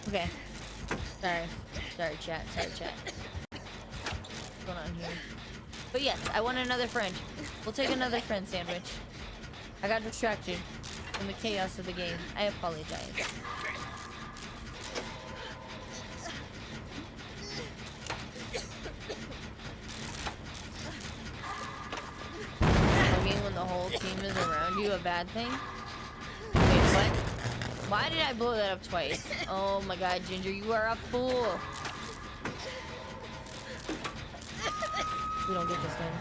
Okay. Sorry, chat. What's going on here? But yes, I want another friend. We'll take another friend sandwich. I got distracted from the chaos of the game. I apologize. I mean, when the whole team is around you, a bad thing? Wait, what? Why did I blow that up twice? Oh my god, Ginger, you are a fool. We don't get this one.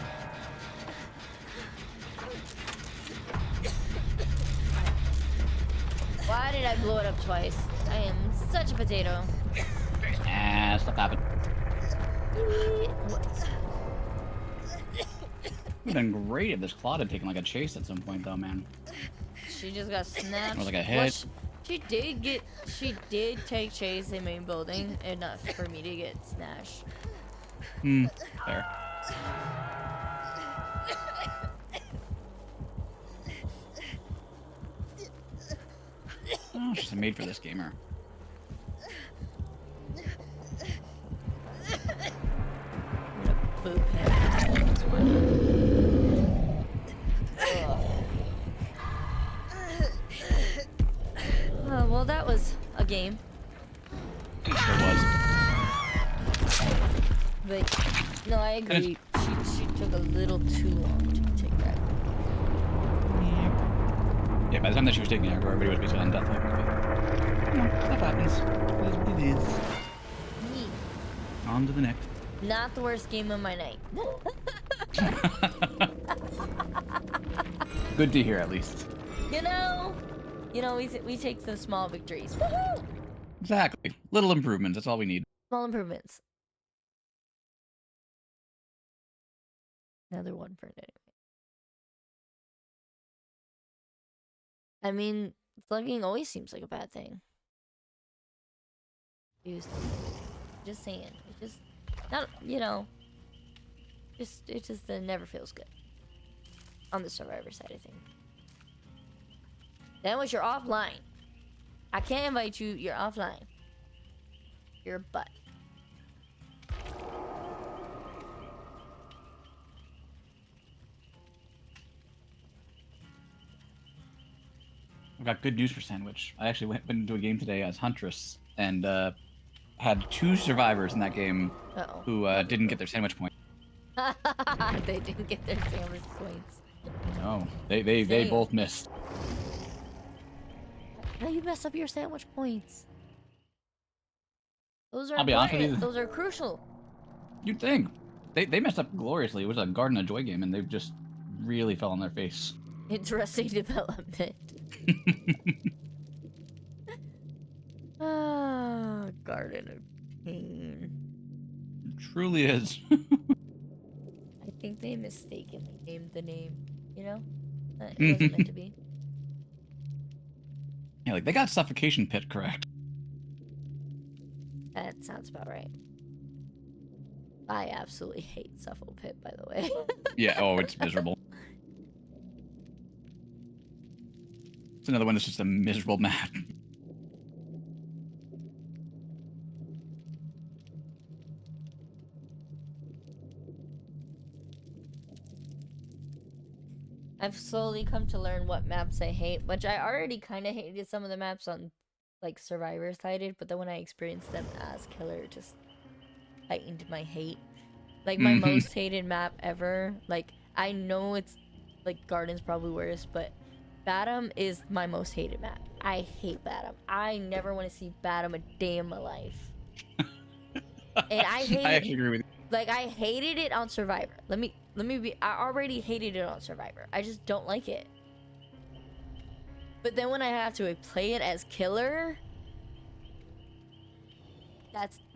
Why did I blow it up twice? I am such a potato. Ah, stuff happened. Would have been great if this Claude had taken like a chase at some point, though, man. She just got snapped. Or like a hit. Well, she did take chase in main building enough for me to get snatched. Fair. Oh, she's made for this gamer. Boop him. Well, that was a game. It sure was. But no, I agree. She took a little too long to take that. Yeah, by the time that she was taking aggro, everybody was basically on death level. Stuff happens. It is. Neat. On to the next. Not the worst game of my night. Good to hear, at least. You know, we take the small victories. Woohoo! Exactly. Little improvements. That's all we need. Small improvements. Another one for it anyway. I mean, slugging always seems like a bad thing. Just saying. It just not, you know. It just never feels good. On the Survivor side, I think. Then once you're offline, I can't invite you. You're offline. You're a butt. I've got good news for Sandwich. I actually went into a game today as Huntress and had 2 survivors in that game who didn't get their sandwich point. They didn't get their sandwich points. No, they both missed. Now you mess up your sandwich points. Those are I'll be honest with you. Those are crucial. You'd think. They messed up gloriously. It was a Garden of Joy game, and they just really fell on their face. Interesting development. Ah, Garden of Pain. It truly is. I think they mistakenly named the name, you know? It wasn't meant to be. Yeah, like, they got Suffocation Pit correct. That sounds about right. I absolutely hate Suffle Pit, by the way. Yeah, oh, it's miserable. It's another one that's just a miserable map. I've slowly come to learn what maps I hate, which I already kind of hated some of the maps on, like, Survivor sided, but then when I experienced them as killer, it just heightened my hate. Like, my most hated map ever, like, I know it's, like, Garden's probably worse, but Batum is my most hated map. I hate Batum. I never want to see Batum a day in my life. And I actually agree with you. Like, I hated it on Survivor. Let me be, I already hated it on Survivor. I just don't like it. But then when I have to play it as killer,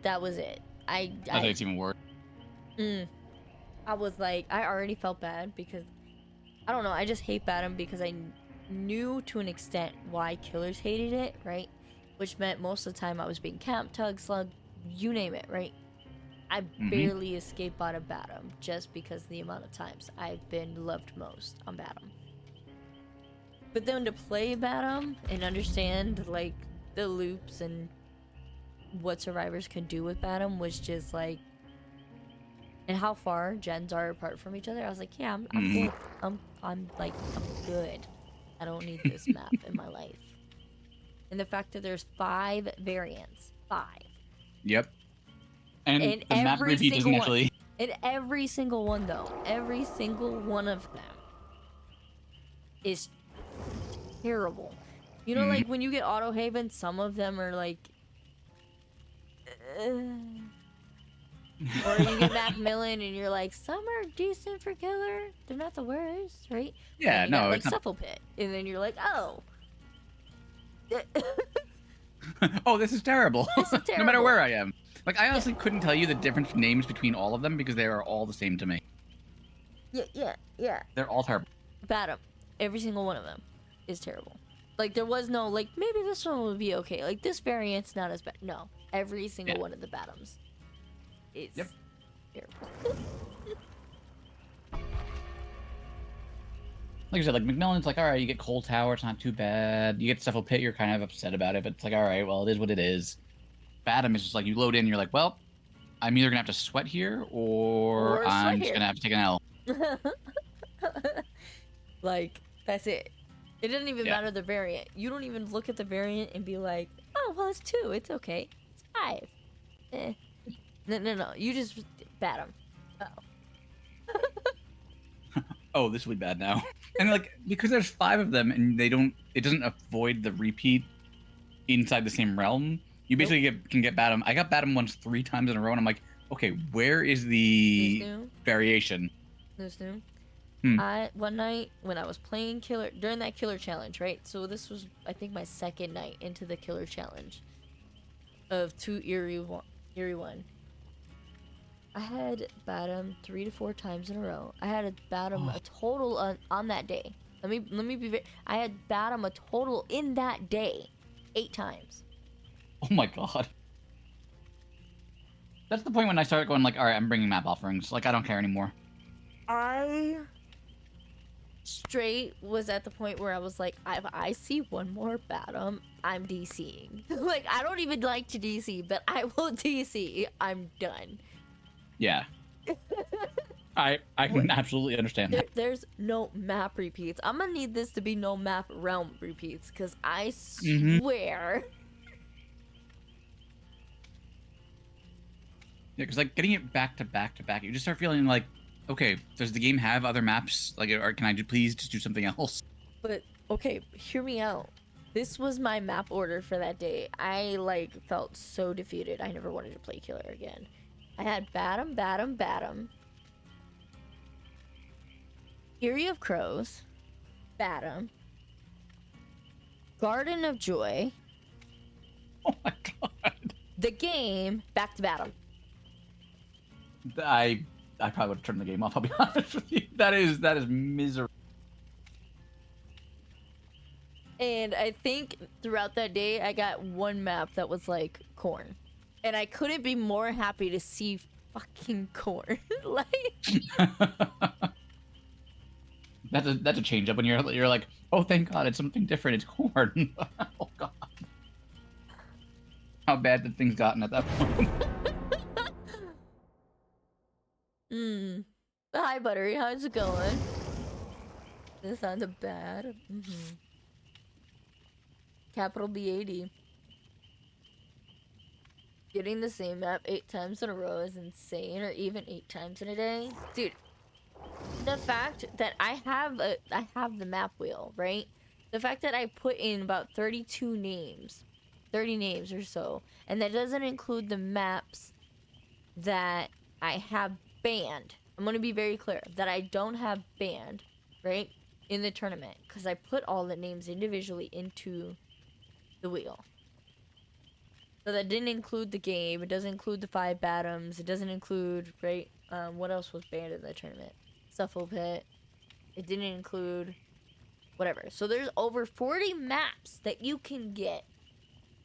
that was it. I think it's even worse. I was like, I already felt bad because, I don't know, I just hate Batum because I knew to an extent why killers hated it, right? Which meant most of the time I was being camped, tug, slug, you name it, right? I barely escaped out of Batum just because of the amount of times I've been loved most on Batum. But then to play Batum and understand, like, the loops and what survivors could do with Batum was just like, and how far gens are apart from each other. I was like, yeah, I'm good. I'm good. I don't need this map in my life. And the fact that there's 5 variants, 5. Yep. And the map repeat doesn't actually. And every single one, though, every single one of them is terrible. You know, like when you get Auto Haven, some of them are like, or you get Macmillan and you're like, some are decent for killer. They're not the worst, right? Yeah, no, got, like it's not... Shuffle Pit, and then you're like, oh. Oh, this is terrible. This is terrible. No matter where I am. Like, I honestly couldn't tell you the different names between all of them because they are all the same to me. Yeah. They're all terrible. Batum. Every single one of them is terrible. Like, there was no, like, maybe this one would be okay. Like, this variant's not as bad. No. Every single one of the Batums is terrible. Like I said, like, Macmillan's like, alright, you get Cold Tower, it's not too bad. You get Shuffle Pit, you're kind of upset about it, but it's like, alright, well, it is what it is. Batum is just like, you load in, you're like, well, I'm either gonna have to sweat here, or I'm just gonna have to take an L. Like, that's it. It doesn't even matter the variant. You don't even look at the variant and be like, oh, well, it's 2, it's okay. It's 5. No. You just Batum. Oh, this will be bad now. And like, because there's 5 of them and it doesn't avoid the repeat inside the same realm, you basically can get Batum. I got Batum once 3 times in a row and I'm like, okay, where is the variation? New. One night when I was playing killer, during that killer challenge, right? So this was, I think, my 2nd night into the killer challenge of 2 Eerie 1. I had Batum 3 to 4 times in a row. I had a Batum a total on that day. Let me be. I had Batum a total in that day 8 times. Oh my god. That's the point when I started going like, all right, I'm bringing map offerings. Like, I don't care anymore. I straight was at the point where I was like, if I see one more Batum, I'm DCing. Like, I don't even like to DC, but I will DC. I'm done. Yeah. I can absolutely understand that. There's no map repeats. I'm gonna need this to be no map realm repeats, because I swear. Yeah, because like getting it back to back to back, you just start feeling like, okay, does the game have other maps? Like, or can I please just do something else? But okay, hear me out. This was my map order for that day. I like felt so defeated. I never wanted to play killer again. I had Batum. Eerie of Crows, Batum, Garden of Joy. Oh my god. The game, back to Batum. I probably would have turned the game off, I'll be honest with you. That is miserable. And I think throughout that day, I got one map that was like corn. And I couldn't be more happy to see fucking corn. Like... That's a change up when you're like, oh, thank God, it's something different. It's corn. Oh God. How bad did things gotten at that point? Hi, Buttery. How's it going? This sounded bad. Capital B80. Getting the same map 8 times in a row is insane, or even 8 times in a day. Dude, the fact that I have the map wheel, right? The fact that I put in about 32 names, 30 names or so, and that doesn't include the maps that I have banned. I'm going to be very clear that I don't have banned, right, in the tournament, because I put all the names individually into the wheel. So that didn't include the game. It doesn't include the 5 Batums. It doesn't include, right, what else was banned in the tournament? Shuffle Pit. It didn't include whatever. So there's over 40 maps that you can get